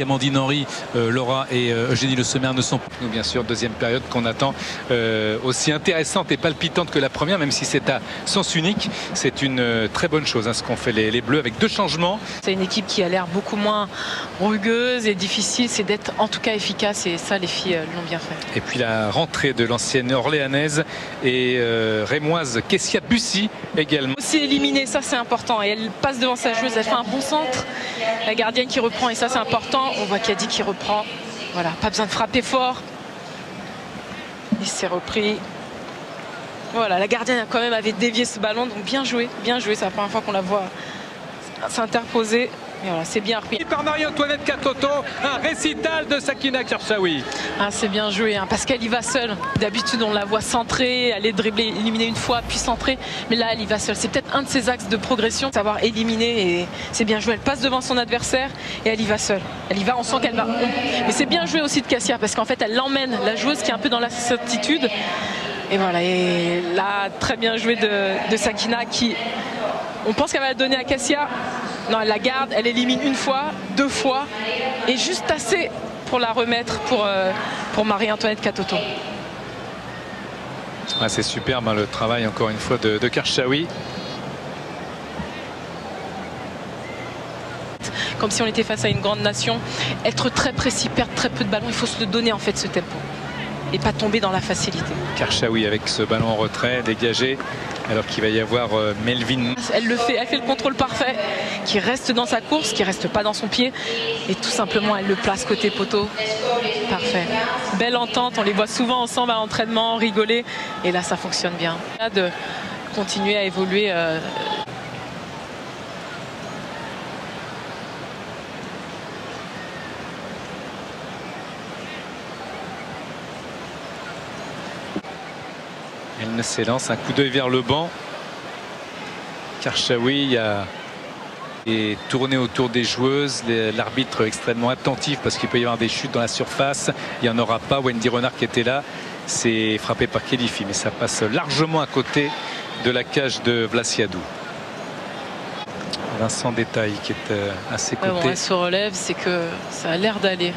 Amandine Henry, Laura et Eugénie Le Sommer ne sont pas. Nous, bien sûr, deuxième période qu'on attend aussi intéressante et palpitante que la première, même si c'est à sens unique. C'est une très bonne chose, hein, ce qu'ont fait les Bleus avec 2 changements. C'est une équipe qui a l'air beaucoup moins rugueuse et difficile, c'est d'être en tout cas efficace, et ça les filles l'ont bien fait. Et puis la rentrée de l'ancienne orléanaise et rémoise Kessia Bussy également. Aussi éliminée, ça c'est important, et elle passe devant sa joueuse, elle fait un bon centre, la gardienne qui reprend, et ça c'est important. On voit Kadi qui reprend, voilà, pas besoin de frapper fort, il s'est repris. Voilà, la gardienne quand même avait dévié ce ballon, donc bien joué, c'est la première fois qu'on la voit s'interposer. Et voilà, c'est bien repris. Par Marie-Antoinette Katoto, un récital de Sakina Kershaoui. Ah, c'est bien joué, hein, parce qu'elle y va seule. D'habitude, on la voit centrer, aller dribbler, éliminer une fois, puis centrer. Mais là, elle y va seule. C'est peut-être un de ses axes de progression, savoir éliminer. Et c'est bien joué. Elle passe devant son adversaire et elle y va seule. Elle y va, on sent qu'elle va. Mais c'est bien joué aussi de Kassia, parce qu'en fait, elle l'emmène, la joueuse qui est un peu dans la certitude. Et voilà, et là, très bien joué de Sakina qui. On pense qu'elle va la donner à Kassia. Non, elle la garde, elle élimine une fois, 2 fois, et juste assez pour la remettre pour Marie-Antoinette Katoto. Ah, c'est superbe, hein, le travail encore une fois de Kershaoui. Comme si on était face à une grande nation, être très précis, perdre très peu de ballons, il faut se le donner en fait ce tempo et pas tomber dans la facilité. Kershaoui avec ce ballon en retrait, dégagé, alors qu'il va y avoir Melvin. Elle le fait, elle fait le contrôle parfait, qui reste dans sa course, qui reste pas dans son pied, et tout simplement elle le place côté poteau. Parfait. Belle entente, on les voit souvent ensemble à l'entraînement, rigoler, et là ça fonctionne bien. De continuer à évoluer. Elle s'élance, un coup d'œil vers le banc. Kershaoui est tourné autour des joueuses. L'arbitre extrêmement attentif parce qu'il peut y avoir des chutes dans la surface. Il n'y en aura pas. Wendy Renard qui était là, c'est frappé par Khélifi, mais ça passe largement à côté de la cage de Vlasiadou. Vincent Détail qui est à ses côtés. Ouais, bon, elle se relève, c'est que ça a l'air d'aller.